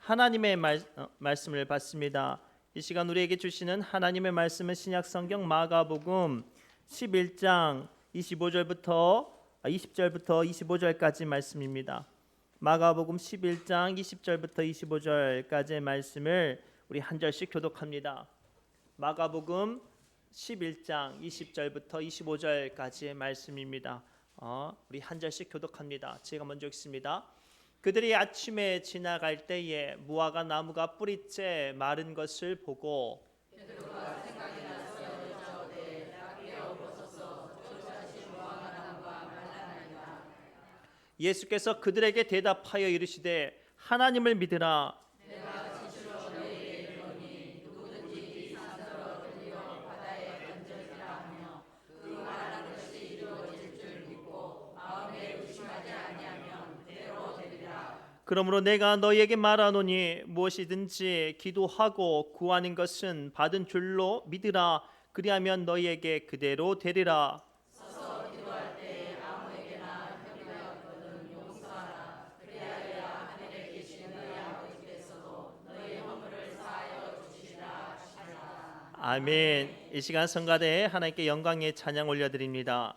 하나님의 말씀을 받습니다. 이 시간 우리에게 주시는 하나님의 말씀은 신약성경 마가복음 11장 20절부터 25절까지 말씀입니다. 마가복음 11장 20절부터 25절까지의 말씀을 우리 한 절씩 교독합니다. 마가복음 11장 20절부터 25절까지의 말씀입니다. 우리 한 절씩 교독합니다. 제가 먼저 읽습니다. 그들이 아침에 지나갈 때에 무화과 나무가 뿌리째 마른 것을 보고 베드로가 생각이 나서 여짜오되 라비여 보소서 저 자식 무화과 나무가 말라나이다. 예수께서 그들에게 대답하여 이르시되 하나님을 믿으라. 내가 진실로 너희에게 이르노니 누구든지 이 산더러 들려 바다에 던져지라 하며 그 말하는 것이 이루어질 줄 믿고 마음에 의심하지 아니하면 그대로 되리라. 그러므로 내가 너희에게 말하노니 무엇이든지 기도하고 구하는 것은 받은 줄로 믿으라. 그리하면 너희에게 그대로 되리라. 서서 기도할 때 아무에게나 협의하거든 용서하라. 그리하여 하늘에 계신 너희 아버지께서도 너희 허물을 사하여 주시리라 하시라. 아멘. 이 시간 성가대에 하나님께 영광의 찬양 올려드립니다.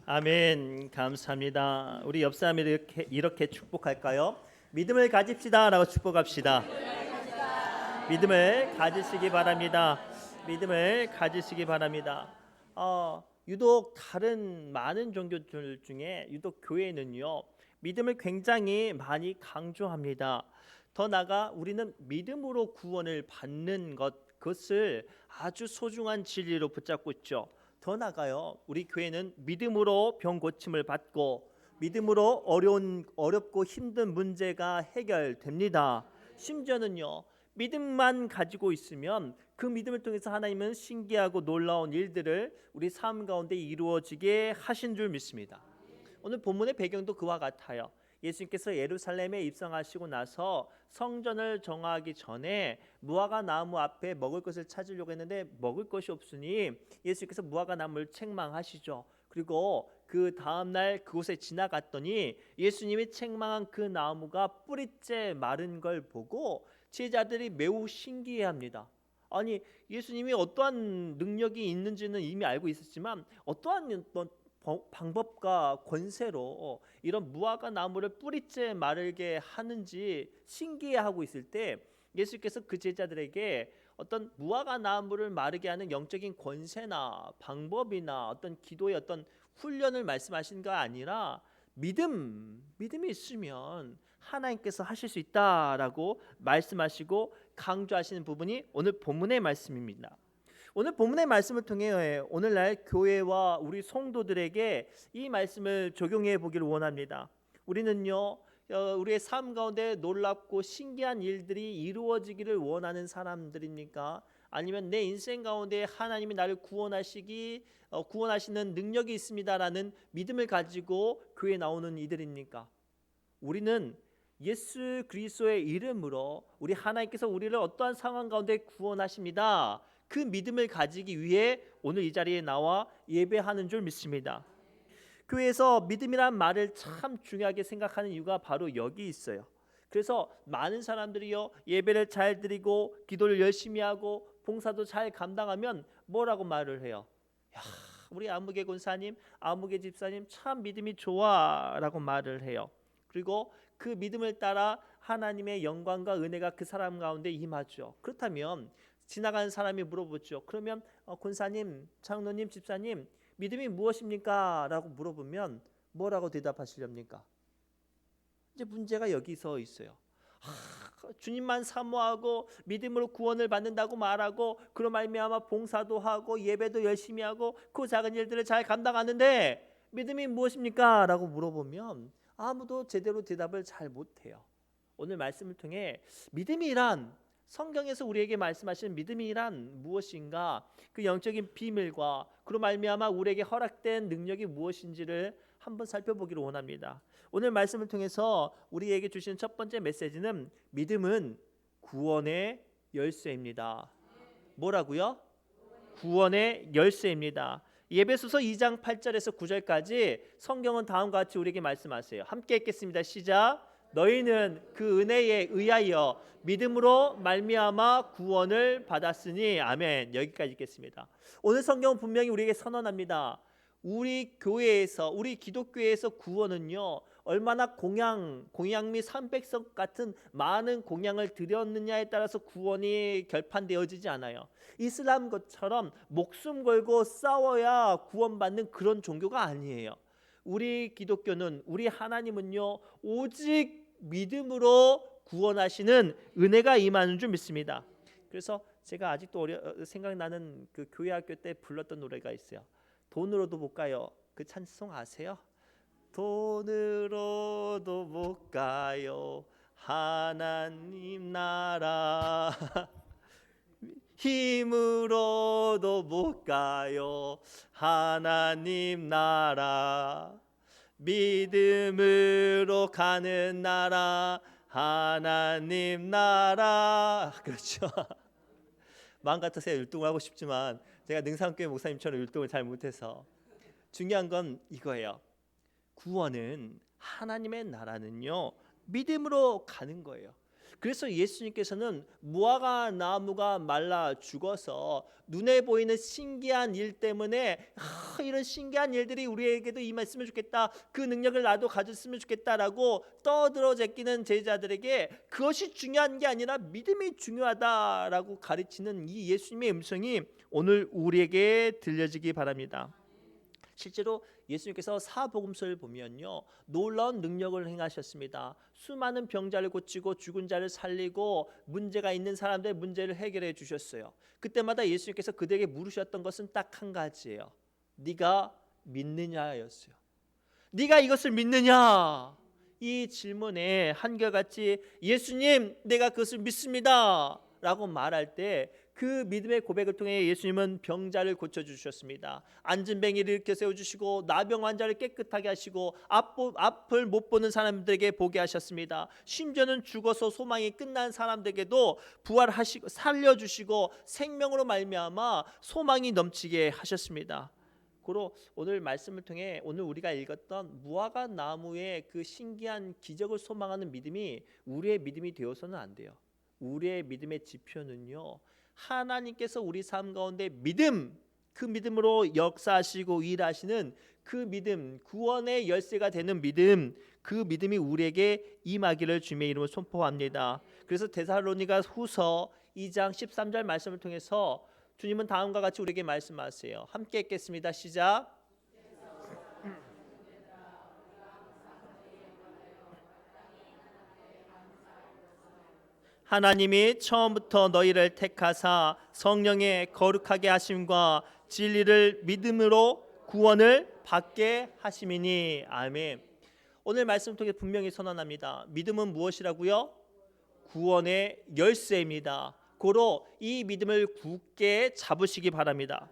아멘. 감사합니다. 우리 옆 사람을 이렇게 축복할까요? 믿음을 가집시다라고 축복합시다. 믿음을 가지시기 바랍니다. 믿음을 가지시기 바랍니다. 유독 다른 많은 종교들 중에 유독 교회는요, 믿음을 굉장히 많이 강조합니다. 더 나아가 우리는 믿음으로 구원을 받는 그것을 아주 소중한 진리로 붙잡고 있죠. 더 나아가요, 우리 교회는 믿음으로 병 고침을 받고 믿음으로 어렵고 힘든 문제가 해결됩니다. 심지어는요, 믿음만 가지고 있으면 그 믿음을 통해서 하나님은 신기하고 놀라운 일들을 우리 삶 가운데 이루어지게 하신 줄 믿습니다. 오늘 본문의 배경도 그와 같아요. 예수님께서 예루살렘에 입성하시고 나서 성전을 정하기 전에 무화과 나무 앞에 먹을 것을 찾으려고 했는데 먹을 것이 없으니 예수님께서 무화과 나무를 책망하시죠. 그리고 그 다음 날 그곳에 지나갔더니 예수님이 책망한 그 나무가 뿌리째 마른 걸 보고 제자들이 매우 신기해합니다. 아니, 예수님이 어떠한 능력이 있는지는 이미 알고 있었지만 어떠한 방법과 권세로 이런 무화과 나무를 뿌리째 마르게 하는지 신기해하고 있을 때 예수께서 그 제자들에게 어떤 무화과 나무를 마르게 하는 영적인 권세나 방법이나 어떤 기도의 어떤 훈련을 말씀하신 거 아니라 믿음이 있으면 하나님께서 하실 수 있다라고 말씀하시고 강조하시는 부분이 오늘 본문의 말씀입니다. 오늘 본문의 말씀을 통해 오늘날 교회와 우리 성도들에게 이 말씀을 적용해 보기를 원합니다. 우리는요, 우리의 삶 가운데 놀랍고 신기한 일들이 이루어지기를 원하는 사람들입니까? 아니면 내 인생 가운데 하나님이 나를 구원하시는 능력이 있습니다라는 믿음을 가지고 교회에 나오는 이들입니까? 우리는 예수 그리스도의 이름으로 우리 하나님께서 우리를 어떠한 상황 가운데 구원하십니다. 그 믿음을 가지기 위해 오늘 이 자리에 나와 예배하는 줄 믿습니다. 교회에서 믿음이란 말을 참 중요하게 생각하는 이유가 바로 여기 있어요. 그래서 많은 사람들이요, 예배를 잘 드리고 기도를 열심히 하고 봉사도 잘 감당하면 뭐라고 말을 해요? 야, 우리 아무개 권사님, 아무개 집사님 참 믿음이 좋아라고 말을 해요. 그리고 그 믿음을 따라 하나님의 영광과 은혜가 그 사람 가운데 임하죠. 그렇다면 지나가는 사람이 물어보죠. 그러면 권사님, 장로님, 집사님 믿음이 무엇입니까? 라고 물어보면 뭐라고 대답하시렵니까? 이제 문제가 여기서 있어요. 주님만 사모하고 믿음으로 구원을 받는다고 말하고 그로 말미암아 봉사도 하고 예배도 열심히 하고 그 작은 일들을 잘 감당하는데 믿음이 무엇입니까? 라고 물어보면 아무도 제대로 대답을 잘 못해요. 오늘 말씀을 통해 믿음이란, 성경에서 우리에게 말씀하시는 믿음이란 무엇인가, 그 영적인 비밀과 그로 말미암아 우리에게 허락된 능력이 무엇인지를 한번 살펴보기를 원합니다. 오늘 말씀을 통해서 우리에게 주시는 첫 번째 메시지는 믿음은 구원의 열쇠입니다. 뭐라고요? 구원의 열쇠입니다. 에베소서 2장 8절에서 9절까지 성경은 다음과 같이 우리에게 말씀하세요. 함께 읽겠습니다. 시작. 너희는 그 은혜에 의하여 믿음으로 말미암아 구원을 받았으니. 아멘. 여기까지 읽겠습니다. 오늘 성경은 분명히 우리에게 선언합니다. 우리 교회에서, 우리 기독교에서 구원은요, 얼마나 공양 및 삼백석 같은 많은 공양을 드렸느냐에 따라서 구원이 결판되어지지 않아요. 이슬람 것처럼 목숨 걸고 싸워야 구원받는 그런 종교가 아니에요. 우리 기독교는, 우리 하나님은요, 오직 믿음으로 구원하시는 은혜가 임하는 줄 믿습니다. 그래서 제가 아직도 생각나는 그 교회 학교 때 불렀던 노래가 있어요. 돈으로도 못 가요. 그 찬송 아세요? 돈으로도 못 가요 하나님 나라 힘으로도 못 가요 하나님 나라 믿음으로 가는 나라 하나님 나라. 그렇죠. 마음 같아서야 율동을 하고 싶지만 제가 능산교회 목사님처럼 율동을 잘 못해서. 중요한 건 이거예요. 구원은, 하나님의 나라는요, 믿음으로 가는 거예요. 그래서 예수님께서는 무화과 나무가 말라 죽어서 눈에 보이는 신기한 일 때문에 이런 신기한 일들이 우리에게도 임했으면 좋겠다, 그 능력을 나도 가졌으면 좋겠다라고 떠들어 제끼는 제자들에게 그것이 중요한 게 아니라 믿음이 중요하다라고 가르치는 이 예수님의 음성이 오늘 우리에게 들려지기 바랍니다. 실제로 예수님께서 사복음서를 보면요, 놀라운 능력을 행하셨습니다. 수많은 병자를 고치고 죽은 자를 살리고 문제가 있는 사람들의 문제를 해결해 주셨어요. 그때마다 예수님께서 그들에게 물으셨던 것은 딱 한 가지예요. 네가 믿느냐였어요. 네가 이것을 믿느냐? 이 질문에 한결같이 예수님, 내가 그것을 믿습니다 라고 말할 때 그 믿음의 고백을 통해 예수님은 병자를 고쳐주셨습니다. 앉은 뱅이를 일으켜 세워주시고 나병 환자를 깨끗하게 하시고 앞을 못 보는 사람들에게 보게 하셨습니다. 심지어는 죽어서 소망이 끝난 사람들에게도 부활하시고 살려주시고 생명으로 말미암아 소망이 넘치게 하셨습니다. 고로 오늘 말씀을 통해 오늘 우리가 읽었던 무화과 나무의 그 신기한 기적을 소망하는 믿음이 우리의 믿음이 되어서는 안 돼요. 우리의 믿음의 지표는요, 하나님께서 우리 삶 가운데 믿음, 그 믿음으로 역사하시고 일하시는 그 믿음, 구원의 열쇠가 되는 믿음, 그 믿음이 우리에게 임하기를 주님의 이름으로 선포합니다. 그래서 데살로니가 후서 2장 13절 말씀을 통해서 주님은 다음과 같이 우리에게 말씀하세요. 함께 읽겠습니다. 시작. 하나님이 처음부터 너희를 택하사 성령의 거룩하게 하심과 진리를 믿음으로 구원을 받게 하심이니. 아멘. 오늘 말씀을 통해 분명히 선언합니다. 믿음은 무엇이라고요? 구원의 열쇠입니다. 고로 이 믿음을 굳게 잡으시기 바랍니다.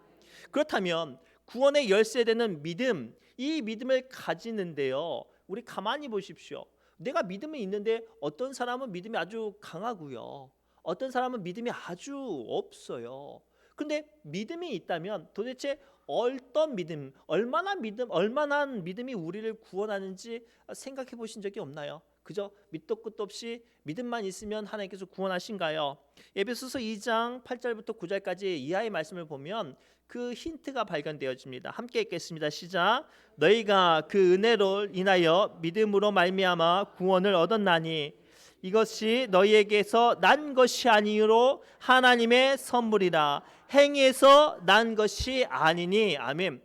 그렇다면 구원의 열쇠되는 믿음, 이 믿음을 가지는데요, 우리 가만히 보십시오. 내가 믿음이 있는데 어떤 사람은 믿음이 아주 강하고요, 어떤 사람은 믿음이 아주 없어요. 근데 믿음이 있다면 도대체 어떤 믿음, 얼마나 믿음이 우리를 구원하는지 생각해 보신 적이 없나요? 그저 밑도 끝도 없이 믿음만 있으면 하나님께서 구원하신가요? 에베소서 2장 8절부터 9절까지 이하의 말씀을 보면 그 힌트가 발견되어집니다. 함께 읽겠습니다. 시작. 너희가 그 은혜로 인하여 믿음으로 말미암아 구원을 얻었나니 이것이 너희에게서 난 것이 아니요 하나님의 선물이라. 행위에서 난 것이 아니니. 아멘.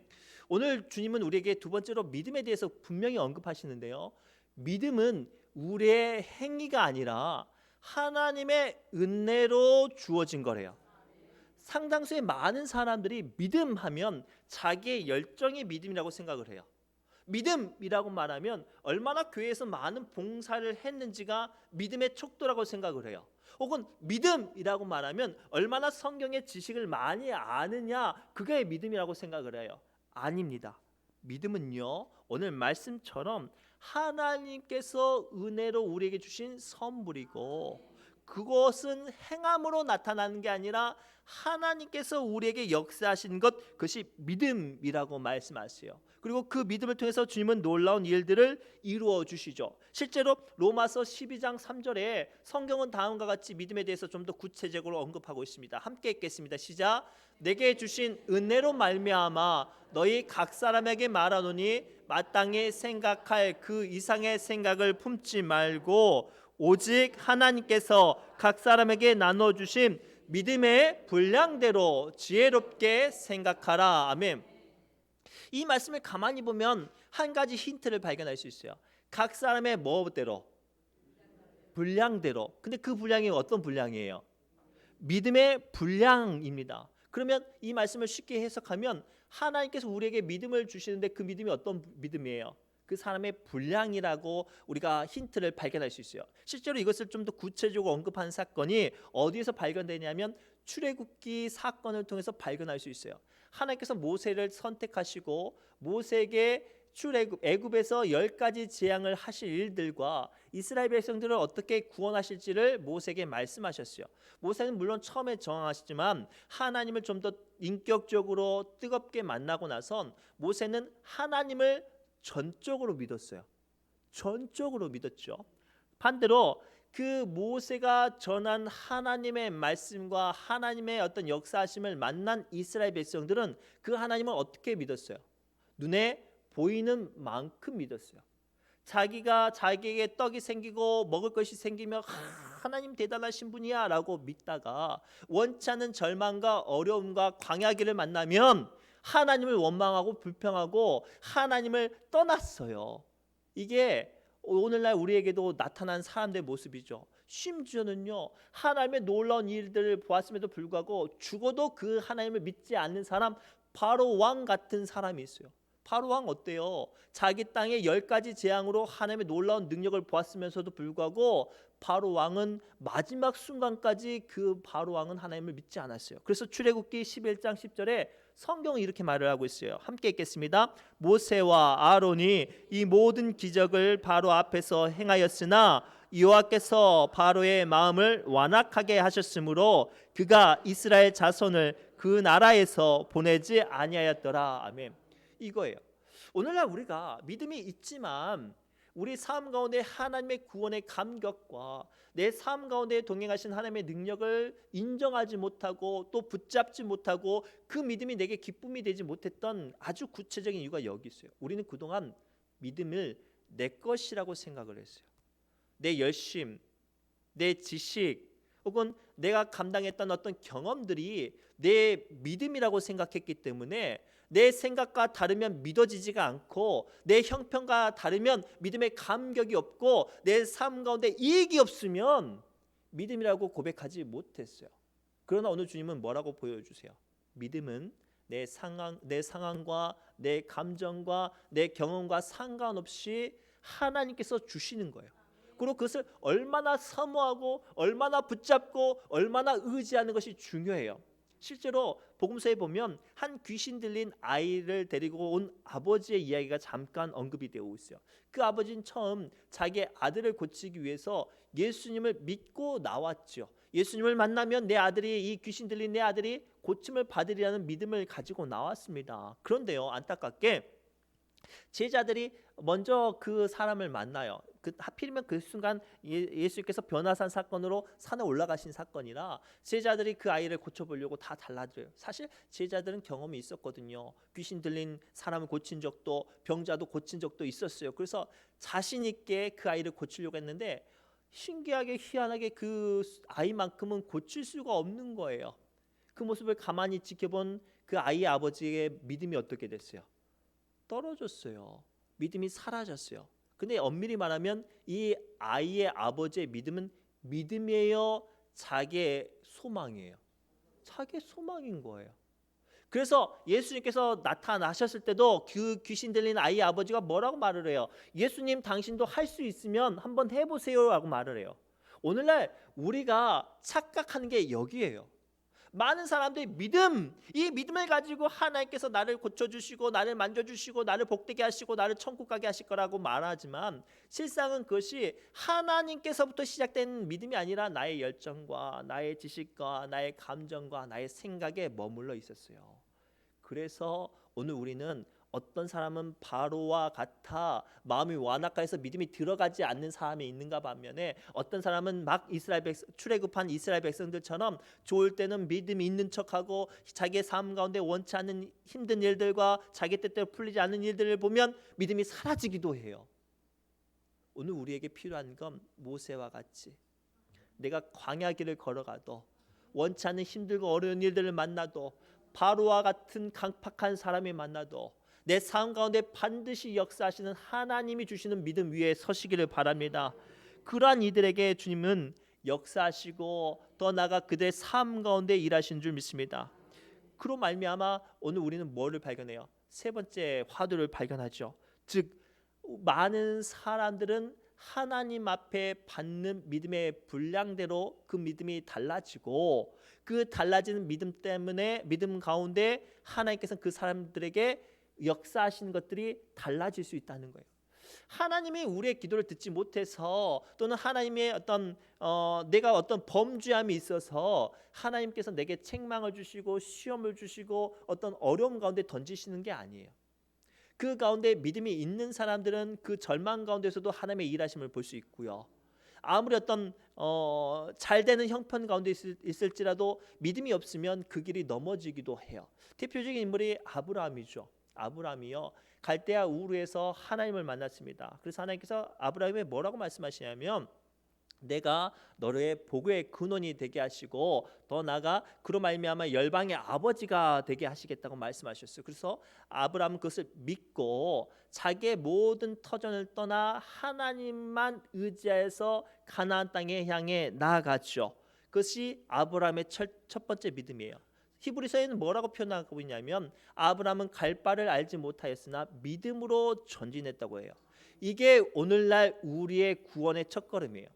오늘 주님은 우리에게 두 번째로 믿음에 대해서 분명히 언급하시는데요, 믿음은 우리의 행위가 아니라 하나님의 은혜로 주어진 거래요. 상당수의 많은 사람들이 믿음하면 자기의 열정이 믿음이라고 생각을 해요. 믿음이라고 말하면 얼마나 교회에서 많은 봉사를 했는지가 믿음의 척도라고 생각을 해요. 혹은 믿음이라고 말하면 얼마나 성경의 지식을 많이 아느냐, 그게 믿음이라고 생각을 해요. 아닙니다. 믿음은요, 오늘 말씀처럼 하나님께서 은혜로 우리에게 주신 선물이고, 그것은 행함으로 나타나는 게 아니라 하나님께서 우리에게 역사하신 것, 그것이 믿음이라고 말씀하세요. 그리고 그 믿음을 통해서 주님은 놀라운 일들을 이루어 주시죠. 실제로 로마서 12장 3절에 성경은 다음과 같이 믿음에 대해서 좀 더 구체적으로 언급하고 있습니다. 함께 읽겠습니다. 시작. 내게 주신 은혜로 말미암아 너희 각 사람에게 말하노니 마땅히 생각할 그 이상의 생각을 품지 말고 오직 하나님께서 각 사람에게 나눠주신 믿음의 분량대로 지혜롭게 생각하라. 아멘. 이 말씀을 가만히 보면 한 가지 힌트를 발견할 수 있어요. 각 사람의 뭐대로? 분량대로. 근데 그 분량이 어떤 분량이에요? 믿음의 분량입니다. 그러면 이 말씀을 쉽게 해석하면 하나님께서 우리에게 믿음을 주시는데 그 믿음이 어떤 믿음이에요? 그 사람의 분량이라고 우리가 힌트를 발견할 수 있어요. 실제로 이것을 좀 더 구체적으로 언급한 사건이 어디에서 발견되냐면 출애굽기 사건을 통해서 발견할 수 있어요. 하나님께서 모세를 선택하시고 모세에게 애굽에서 10가지 재앙을 하실 일들과 이스라엘 백성들을 어떻게 구원하실지를 모세에게 말씀하셨어요. 모세는 물론 처음에 저항하시지만 하나님을 좀 더 인격적으로 뜨겁게 만나고 나선 모세는 하나님을 전적으로 믿었어요. 전적으로 믿었죠. 반대로 그 모세가 전한 하나님의 말씀과 하나님의 어떤 역사하심을 만난 이스라엘 백성들은 그 하나님을 어떻게 믿었어요? 눈에 보이는 만큼 믿었어요. 자기가 자기에게 떡이 생기고 먹을 것이 생기면 하나님 대단하신 분이야 라고 믿다가 원치 않는 절망과 어려움과 광야길을 만나면 하나님을 원망하고 불평하고 하나님을 떠났어요. 이게 오늘날 우리에게도 나타난 사람들의 모습이죠. 심지어는요, 하나님의 놀라운 일들을 보았음에도 불구하고 죽어도 그 하나님을 믿지 않는 사람, 바로 왕 같은 사람이 있어요. 바로 왕 어때요? 자기 땅에 10가지 재앙으로 하나님의 놀라운 능력을 보았으면서도 불구하고 바로 왕은 마지막 순간까지 그 바로 왕은 하나님을 믿지 않았어요. 그래서 출애굽기 11장 10절에 성경은 이렇게 말을 하고 있어요. 함께 읽겠습니다. 모세와 아론이 이 모든 기적을 바로 앞에서 행하였으나 여호와께서 바로의 마음을 완악하게 하셨으므로 그가 이스라엘 자손을 그 나라에서 보내지 아니하였더라. 아멘. 이거예요. 오늘날 우리가 믿음이 있지만 우리 삶 가운데 하나님의 구원의 감격과 내 삶 가운데 동행하신 하나님의 능력을 인정하지 못하고 또 붙잡지 못하고 그 믿음이 내게 기쁨이 되지 못했던 아주 구체적인 이유가 여기 있어요. 우리는 그동안 믿음을 내 것이라고 생각을 했어요. 내 열심, 내 지식 혹은 내가 감당했던 어떤 경험들이 내 믿음이라고 생각했기 때문에 내 생각과 다르면 믿어지지가 않고 내 형편과 다르면 믿음의 감격이 없고 내 삶 가운데 이익이 없으면 믿음이라고 고백하지 못했어요. 그러나 오늘 주님은 뭐라고 보여주세요? 믿음은 내 상황과 내 감정과 내 경험과 상관없이 하나님께서 주시는 거예요. 그리고 그것을 얼마나 사모하고 얼마나 붙잡고 얼마나 의지하는 것이 중요해요. 실제로 복음서에 보면 한 귀신 들린 아이를 데리고 온 아버지의 이야기가 잠깐 언급이 되어 있어요. 그 아버지는 처음 자기 아들을 고치기 위해서 예수님을 믿고 나왔죠. 예수님을 만나면 내 아들이 이 귀신 들린 내 아들이 고침을 받으리라는 믿음을 가지고 나왔습니다. 그런데요, 안타깝게 제자들이 먼저 그 사람을 만나요. 하필이면 그 순간 예수님께서 변화산 사건으로 산에 올라가신 사건이라 제자들이 그 아이를 고쳐보려고 다 달라져요. 사실 제자들은 경험이 있었거든요. 귀신 들린 사람을 고친 적도 병자도 고친 적도 있었어요. 그래서 자신 있게 그 아이를 고치려고 했는데 신기하게 희한하게 그 아이만큼은 고칠 수가 없는 거예요. 그 모습을 가만히 지켜본 그 아이의 아버지의 믿음이 어떻게 됐어요? 떨어졌어요. 믿음이 사라졌어요. 근데 엄밀히 말하면 이 아이의 아버지의 믿음은 믿음이에요, 자기의 소망이에요? 자기의 소망인 거예요. 그래서 예수님께서 나타나셨을 때도 그 귀신 들린 아이의 아버지가 뭐라고 말을 해요? 예수님, 당신도 할 수 있으면 한번 해보세요 라고 말을 해요. 오늘날 우리가 착각하는 게 여기에요. 많은 사람들이 이 믿음을 가지고 하나님께서 나를 고쳐주시고 나를 만져주시고 나를 복되게 하시고 나를 천국 가게 하실 거라고 말하지만 실상은 그것이 하나님께서부터 시작된 믿음이 아니라 나의 열정과 나의 지식과 나의 감정과 나의 생각에 머물러 있었어요. 그래서 오늘 우리는 어떤 사람은 바로와 같아 마음이 완악해서 믿음이 들어가지 않는 사람이 있는가 반면에 어떤 사람은 막 출애굽한 이스라엘 백성들처럼 좋을 때는 믿음이 있는 척하고 자기의 삶 가운데 원치 않는 힘든 일들과 자기 뜻대로 풀리지 않는 일들을 보면 믿음이 사라지기도 해요. 오늘 우리에게 필요한 건 모세와 같이 내가 광야길을 걸어가도 원치 않는 힘들고 어려운 일들을 만나도 바로와 같은 강팍한 사람이 만나도 내 삶 가운데 반드시 역사하시는 하나님이 주시는 믿음 위에 서시기를 바랍니다. 그러한 이들에게 주님은 역사하시고 더 나아가 그들의 삶 가운데 일하신 줄 믿습니다. 그로 말미암아 오늘 우리는 뭐를 발견해요? 세 번째 화두를 발견하죠. 즉 많은 사람들은 하나님 앞에 받는 믿음의 분량대로 그 믿음이 달라지고 그 달라지는 믿음 때문에 믿음 가운데 하나님께서는 그 사람들에게 역사하시는 것들이 달라질 수 있다는 거예요. 하나님이 우리의 기도를 듣지 못해서 또는 하나님의 내가 어떤 범죄함이 있어서 하나님께서 내게 책망을 주시고 시험을 주시고 어떤 어려움 가운데 던지시는 게 아니에요. 그 가운데 믿음이 있는 사람들은 그 절망 가운데서도 하나님의 일하심을 볼 수 있고요. 아무리 어떤 잘 되는 형편 가운데 있을지라도 믿음이 없으면 그 길이 넘어지기도 해요. 대표적인 인물이 아브라함이죠. 아브라함이요, 갈대아 우르에서 하나님을 만났습니다. 그래서 하나님께서 아브라함에 뭐라고 말씀하시냐면, 내가 너의 복의 근원이 되게 하시고 더 나아가 그로 말미암아 열방의 아버지가 되게 하시겠다고 말씀하셨어요. 그래서 아브라함은 그것을 믿고 자기의 모든 터전을 떠나 하나님만 의지해서 가나안 땅에 향해 나아갔죠. 그것이 아브라함의 첫 번째 믿음이에요. 히브리서에는 뭐라고 표현하고 있냐면, 아브라함은 갈 바를 알지 못하였으나 믿음으로 전진했다고 해요. 이게 오늘날 우리의 구원의 첫걸음이에요.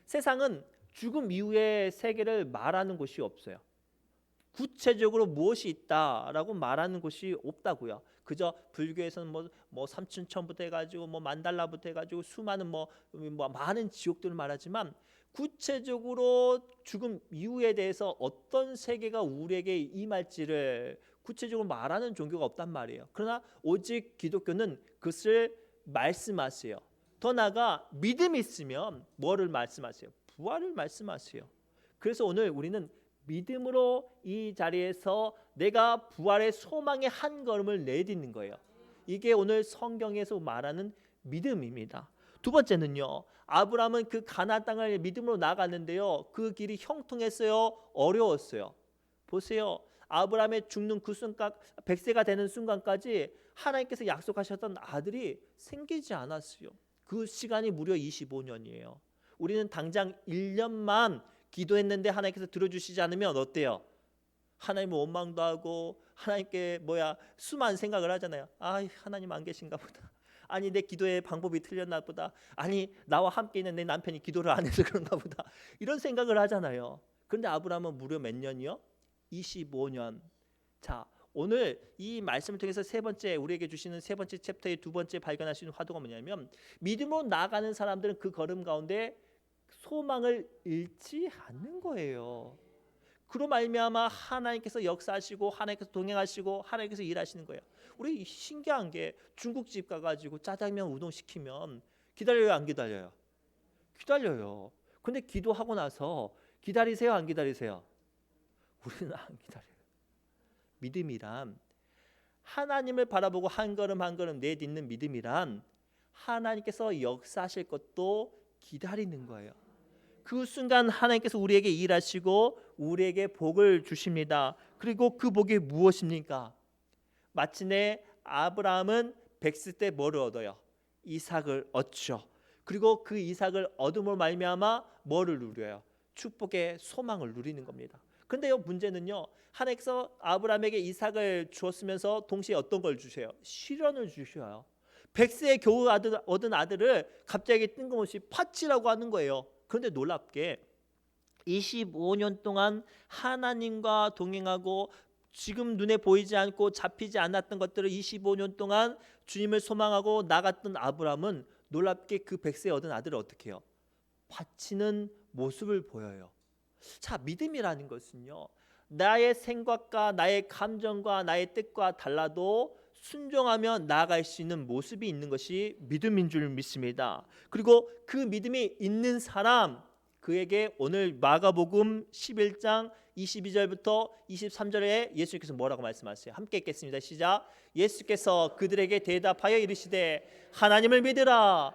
세상은 죽음 이후의 세계를 말하는 곳이 없어요. 구체적으로 무엇이 있다라고 말하는 곳이 없다고요. 그저 불교에서는 뭐 삼춘천부터 해가지고 뭐 만달라부터 해가지고 수많은 뭐 많은 지옥들을 말하지만, 구체적으로 죽음 이후에 대해서 어떤 세계가 우리에게 임할지를 구체적으로 말하는 종교가 없단 말이에요. 그러나 오직 기독교는 그것을 말씀하세요. 더 나아가 믿음이 있으면 뭐를 말씀하세요? 부활을 말씀하세요. 그래서 오늘 우리는 믿음으로 이 자리에서 내가 부활의 소망의 한 걸음을 내딛는 거예요. 이게 오늘 성경에서 말하는 믿음입니다. 두 번째는요, 아브라함은 그 가나안 땅을 믿음으로 나갔는데요, 그 길이 형통했어요? 어려웠어요? 보세요. 아브라함의 죽는 그 순간, 100세가 되는 순간까지 하나님께서 약속하셨던 아들이 생기지 않았어요. 그 시간이 무려 25년이에요. 우리는 당장 1년만 기도했는데 하나님께서 들어주시지 않으면 어때요? 하나님을 원망도 하고 하나님께 수많은 생각을 하잖아요. 아, 하나님 안 계신가 보다. 아니, 내 기도의 방법이 틀렸나 보다. 아니, 나와 함께 있는 내 남편이 기도를 안 해서 그런가 보다. 이런 생각을 하잖아요. 그런데 아브라함은 무려 몇 년이요? 25년. 자, 오늘 이 말씀을 통해서 세 번째, 우리에게 주시는 세 번째 챕터의 두 번째 발견할 수 있는 화두가 뭐냐면, 믿음으로 나아가는 사람들은 그 걸음 가운데 소망을 잃지 않는 거예요. 그로 말미암아 하나님께서 역사하시고 하나님께서 동행하시고 하나님께서 일하시는 거예요. 우리 신기한 게, 중국집 가가지고 짜장면 우동 시키면 기다려요, 안 기다려요? 기다려요. 근데 기도하고 나서 기다리세요, 안 기다리세요? 우리는 안 기다려요. 믿음이란, 하나님을 바라보고 한 걸음 한 걸음 내딛는 믿음이란, 하나님께서 역사하실 것도 기다리는 거예요. 그 순간 하나님께서 우리에게 일하시고 우리에게 복을 주십니다. 그리고 그 복이 무엇입니까? 마침내 아브라함은 100세 때 뭐를 얻어요? 이삭을 얻죠. 그리고 그 이삭을 얻음으로 말미암아 뭐를 누려요? 축복의 소망을 누리는 겁니다. 그런데요, 문제는요, 하나님께서 아브라함에게 이삭을 주었으면서 동시에 어떤 걸 주세요? 시련을 주셔요. 100세에 겨우 얻은 아들을 갑자기 뜬금없이 파치라고 하는 거예요. 그런데 놀랍게 25년 동안 하나님과 동행하고 지금 눈에 보이지 않고 잡히지 않았던 것들을 25년 동안 주님을 소망하고 나갔던 아브라함은 놀랍게 그 100세에 얻은 아들을 어떻게 해요? 바치는 모습을 보여요. 자, 믿음이라는 것은요, 나의 생각과 나의 감정과 나의 뜻과 달라도 순종하며 나아갈 수 있는 모습이 있는 것이 믿음인 줄 믿습니다. 그리고 그 믿음이 있는 사람, 그에게 오늘 마가복음 11장 22절부터 23절에 예수께서 뭐라고 말씀하세요? 함께 읽겠습니다. 시작. 예수께서 그들에게 대답하여 이르시되 하나님을 믿으라.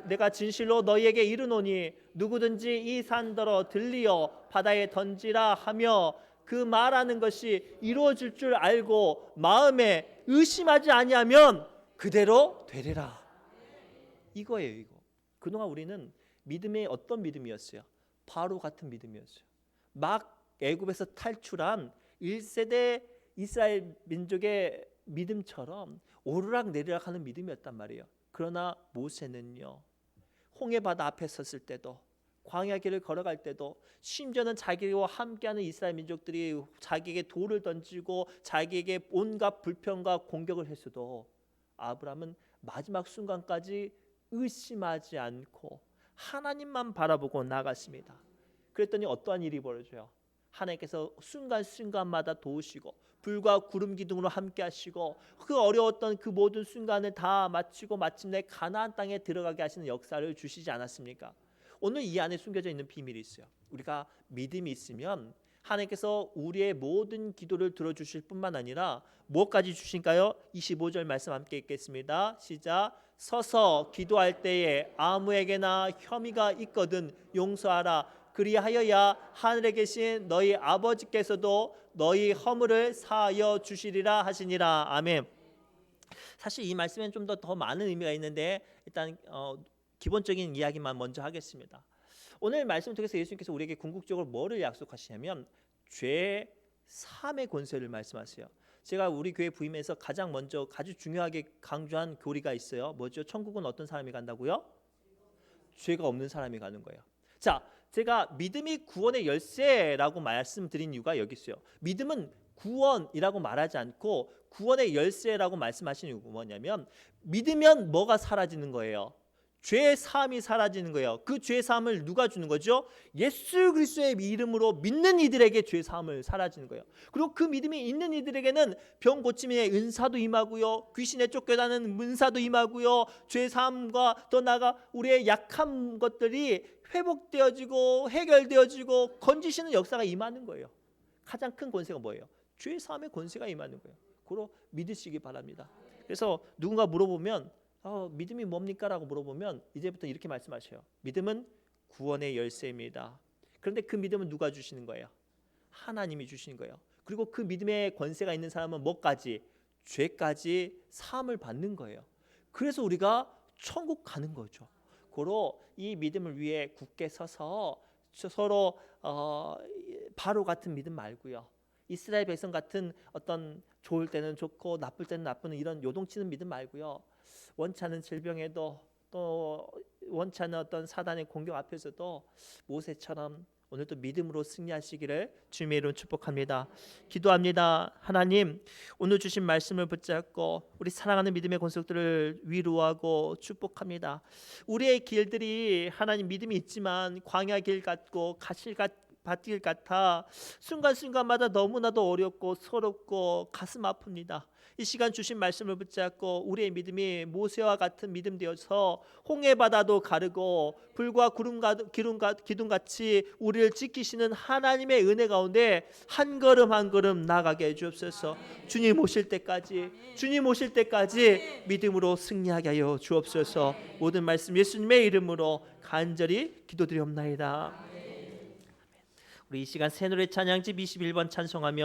내가 진실로 너희에게 이르노니 누구든지 이 산더러 들리어 바다에 던지라 하며 그 말하는 것이 이루어질 줄 알고 마음에 의심하지 아니하면 그대로 되리라. 이거예요, 이거. 그동안 우리는 믿음의 어떤 믿음이었어요? 바로 같은 믿음이었어요. 막 애굽에서 탈출한 1세대 이스라엘 민족의 믿음처럼 오르락내리락 하는 믿음이었단 말이에요. 그러나 모세는요, 홍해바다 앞에 섰을 때도, 광야 길을 걸어갈 때도, 심지어는 자기와 함께하는 이스라엘 민족들이 자기에게 돌을 던지고 자기에게 온갖 불평과 공격을 했어도 아브라함은 마지막 순간까지 의심하지 않고 하나님만 바라보고 나갔습니다. 그랬더니 어떠한 일이 벌어져요? 하나님께서 순간순간마다 도우시고 불과 구름 기둥으로 함께 하시고 그 어려웠던 그 모든 순간을 다 마치고 마침내 가나안 땅에 들어가게 하시는 역사를 주시지 않았습니까? 오늘 이 안에 숨겨져 있는 비밀이 있어요. 우리가 믿음이 있으면 하나님께서 우리의 모든 기도를 들어주실 뿐만 아니라 무엇까지 주신가요? 25절 말씀 함께 읽겠습니다. 시작. 서서 기도할 때에 아무에게나 혐의가 있거든 용서하라. 그리하여야 하늘에 계신 너희 아버지께서도 너희 허물을 사하여 주시리라 하시니라. 아멘. 사실 이 말씀에는 좀 더 많은 의미가 있는데 일단 기본적인 이야기만 먼저 하겠습니다. 오늘 말씀 통해서 예수님께서 우리에게 궁극적으로 뭐를 약속하시냐면 죄 사함의 권세를 말씀하세요. 제가 우리 교회 부임에서 가장 먼저 아주 중요하게 강조한 교리가 있어요. 뭐죠? 천국은 어떤 사람이 간다고요? 죄가 없는 사람이 가는 거예요. 자, 제가 믿음이 구원의 열쇠라고 말씀드린 이유가 여기 있어요. 믿음은 구원이라고 말하지 않고 구원의 열쇠라고 말씀하시는 이유가 뭐냐면 믿으면 뭐가 사라지는 거예요? 죄 사함이 사라지는 거예요. 그 죄 사함을 누가 주는 거죠? 예수 그리스도의 이름으로 믿는 이들에게 죄 사함을 사라지는 거예요. 그리고 그 믿음이 있는 이들에게는 병 고침의 은사도 임하고요, 귀신에 쫓겨나는 은사도 임하고요, 죄 사함과 더 나아가 우리의 약한 것들이 회복되어지고 해결되어지고 건지시는 역사가 임하는 거예요. 가장 큰 권세가 뭐예요? 죄 사함의 권세가 임하는 거예요. 그로 믿으시기 바랍니다. 그래서 누군가 물어보면 믿음이 뭡니까? 라고 물어보면 이제부터 이렇게 말씀하셔요. 믿음은 구원의 열쇠입니다. 그런데 그 믿음은 누가 주시는 거예요? 하나님이 주시는 거예요. 그리고 그 믿음의 권세가 있는 사람은 뭐까지? 죄까지 사함을 받는 거예요. 그래서 우리가 천국 가는 거죠. 고로 이 믿음을 위해 굳게 서서 서로 바로 같은 믿음 말고요, 이스라엘 백성 같은 어떤 좋을 때는 좋고 나쁠 때는 나쁜 이런 요동치는 믿음 말고요, 원찮은 질병에도 또 원찮은 어떤 사단의 공격 앞에서도 모세처럼 오늘도 믿음으로 승리하시기를 주님의 이름으로 축복합니다. 기도합니다. 하나님, 오늘 주신 말씀을 붙잡고 우리 사랑하는 믿음의 권속들을 위로하고 축복합니다. 우리의 길들이 하나님 믿음이 있지만 광야 길 같고 밭길 같아 순간순간마다 너무나도 어렵고 서럽고 가슴 아픕니다. 이 시간 주신 말씀을 붙잡고 우리의 믿음이 모세와 같은 믿음 되어서 홍해 바다도 가르고 불과 기둥같이 우리를 지키시는 하나님의 은혜 가운데 한 걸음 한 걸음 나가게 해주옵소서. 주님 오실 때까지 믿음으로 승리하게 하여 주옵소서. 모든 말씀 예수님의 이름으로 간절히 기도드리옵나이다. 우리 이 시간 새노래 찬양집 21번 찬송하며